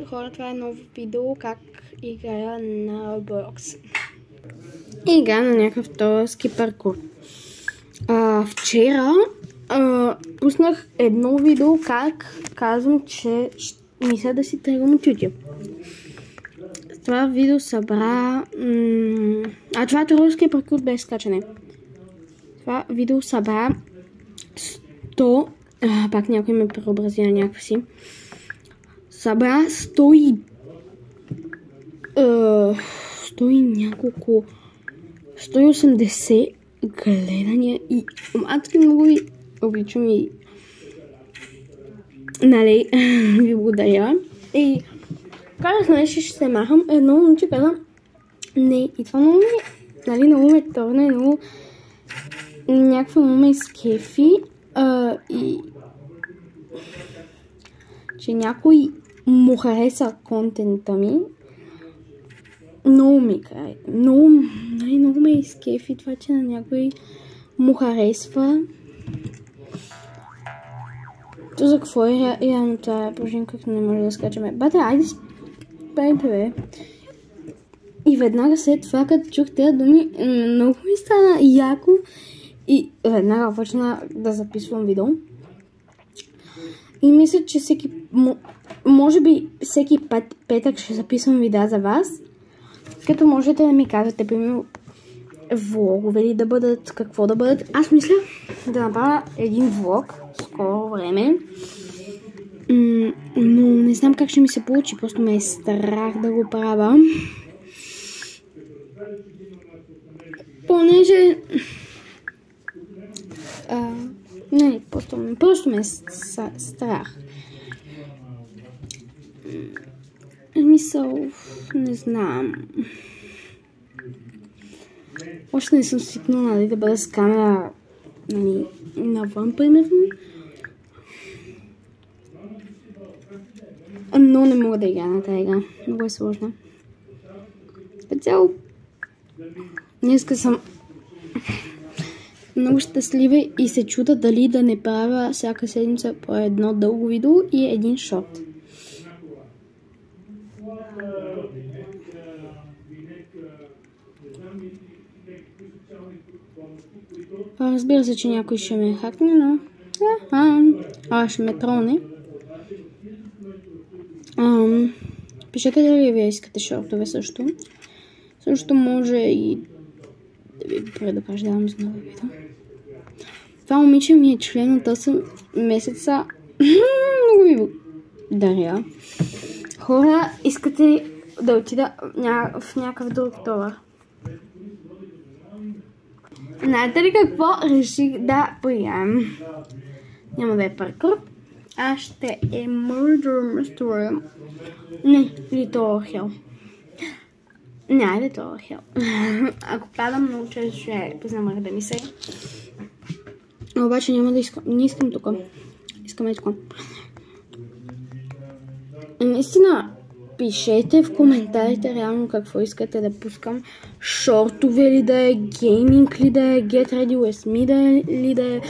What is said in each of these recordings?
Хора, това е ново видео как играя на Roblox. Играя на някакъв торски паркур. Вчера пуснах едно видео как казвам, че мисля да си тръгвам от YouTube. Това видео събра... това е торски паркур без скачане. Това видео събра 100... пак някой ме преобрази на някакси. Събра 100 и няколко 180 гледания и адски много ви обичам и нали ви благодаря. И казах нещо ще се махам, едно момиче каза не, и това много нали много ме търна и много някакво много ме изкефи и че някой му хареса контента ми. Много ми край. Много ме изкефи това, че на някой му харесва. То за какво е реално това пружин, как не може да скачаме. Бате, айде спрете, бе. И веднага след това, като чух тези думи, много ми стана яко. И веднага почна да записвам видео. И мисля, че може би всеки петък ще записвам видеа за вас. Като можете да ми кажете, примерно, влогове ли да бъдат, какво да бъдат. Аз мисля да направя един влог в скоро време. Но не знам как ще ми се получи, просто ме е страх да го правя. Понеже... не, просто ме е страх. Мисъл, не знам. Още не съм свикнала нали, да бъда с камера нали, навън, примерно. Но не мога да играя на тази игра. Много е сложна. Цяло днеска съм много щастлива и се чуда дали да не правя всяка седмица по едно дълго видео и един шорт. Разбира се, че някой ще ме хакне, но... ще ме тролне. Пишете дали вие искате шортове също. Също може и да ви предупреждавам за нови видео. Това момиче ми е член от 8 месеца. Много ви благодаря. Хора, искате да отида в някакъв друг товар? Знаете ли какво реших да приемам? Няма да е паркур, а ще е Murder Mystery. Не, Little Hell. Не, Little Hell. Ако падам много често ще познамах да ми се. Обаче няма да искам. Не искам тук. Искаме тук. Наистина, пишете в коментарите реално какво искате да пускам. Шортове ли да е, гейминг ли да е, Get Ready With Me ли да е,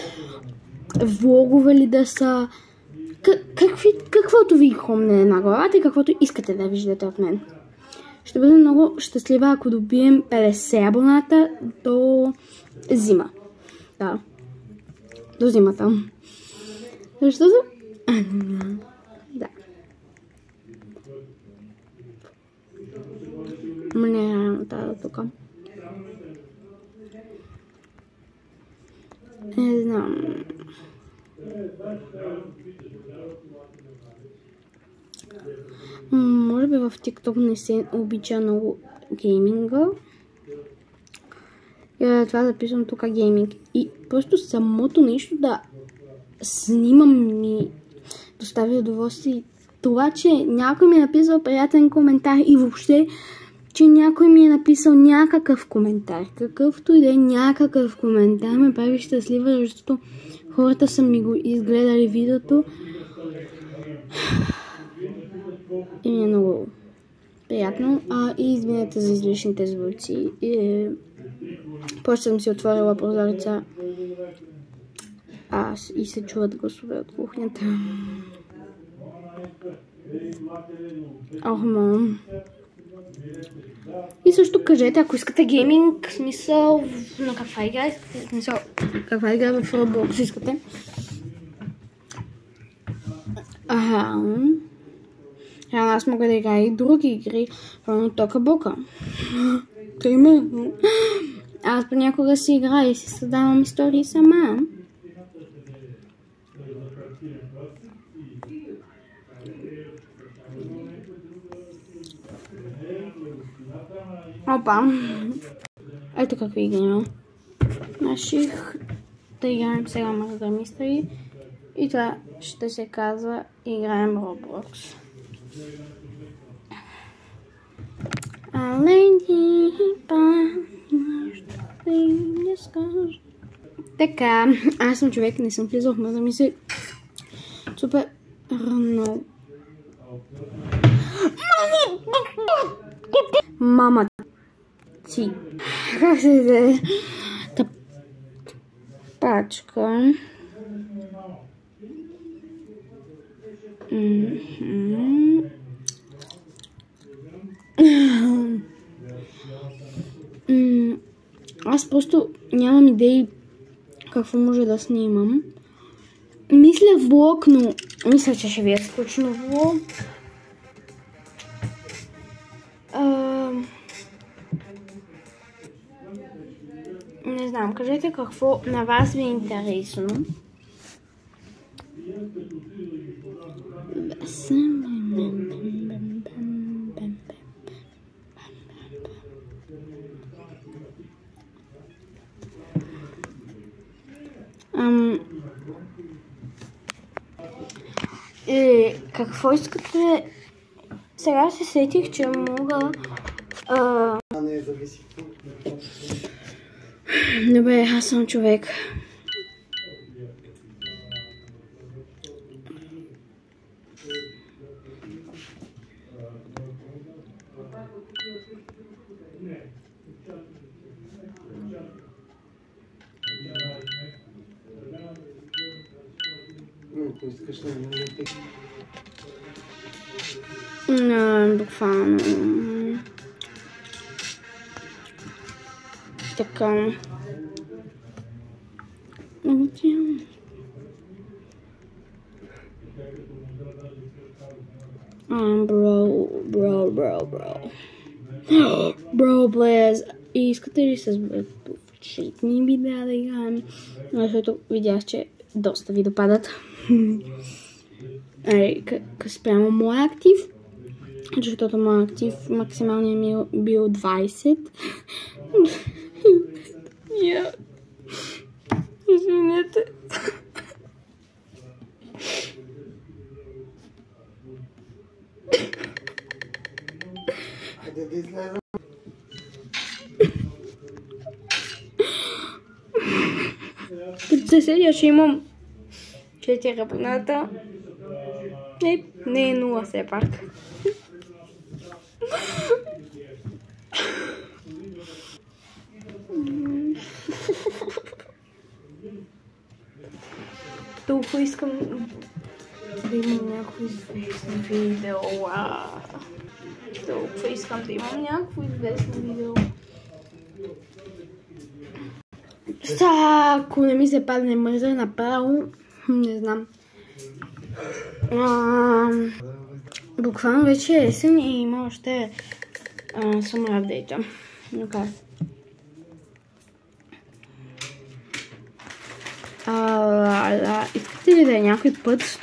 влогове ли да са. Каквото ви хрумне на главата и каквото искате да виждате от мен. Ще бъда много щастлива, ако добием 50 абоната до зима. Да. До зимата. Защото... да. Не е рано тази тук. Не знам. Може би в TikTok не се обича много гейминга. И това записвам тук гейминг. И просто самото нещо да снимам ми доставя удоволствие. Това, че някой ми е написал приятен коментар и въобще, че някой ми е написал някакъв коментар. Какъвто и да е някакъв коментар ме прави щастлива, защото хората са ми го изгледали видеото. И ми е много приятно. И извинете за излишните звуци. Просто съм си отворила прозореца и се чуват гласове от кухнята. И също кажете, ако искате гейминг, в смисъл на каква игра искате, в смисъл каква игра в Roblox искате. Аз мога да играя и други игри, но Тока-Бока. Примерно. Аз понякога си играя и си създавам истории сама. Опа! Ето какви игри имам. Реших да играем сега Murder Mystery и това ще се казва играем Roblox. Така, аз съм човек, не съм влизал в Murder Mystery. Супер рано. Мама ти. Как се иде? Пачка. Аз просто нямам идеи какво може да снимам. Мисля влог, но мисля, че ще ви е скучно влог. Не знам, кажете какво на вас ви е интересно. Какво искате? Сега се сетих, че мога... Добре, аз съм човек. Буквално. Така. Бро, Блез. И искате ли с братовчетни видеа да играем? Защото видях, че доста ви допадат. Спрямо моя актив. Защото моя актив максималният ми е бил 20. Извинете. Като се седя, че имам 4 абоната. Не е 0 все пак. Толкова искам да имам някакво известно видео. Толкова искам да имам някакво известно видео. Ако не ми се падне мърза направо, не знам. Буквално вече е есен и има още summer апдейта. Okay. Искате ли да е някой път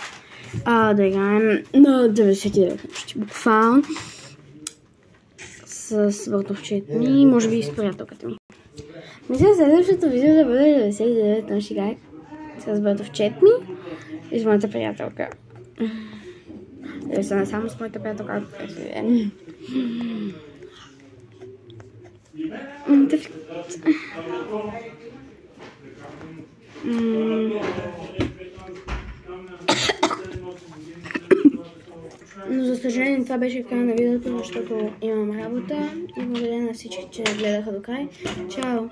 да играем на 99 нощи? Буквално с братовчетни, може би и с приятелката ми. Мисля, следващото видео да бъде 99 нощи гай с братовчет ми и с моята приятелка. Да се не само с моята приятелка, ако пресвиден. Но за съжаление това беше края на видеото, защото имам работа и благодаря на всички, че гледаха до край. Чао!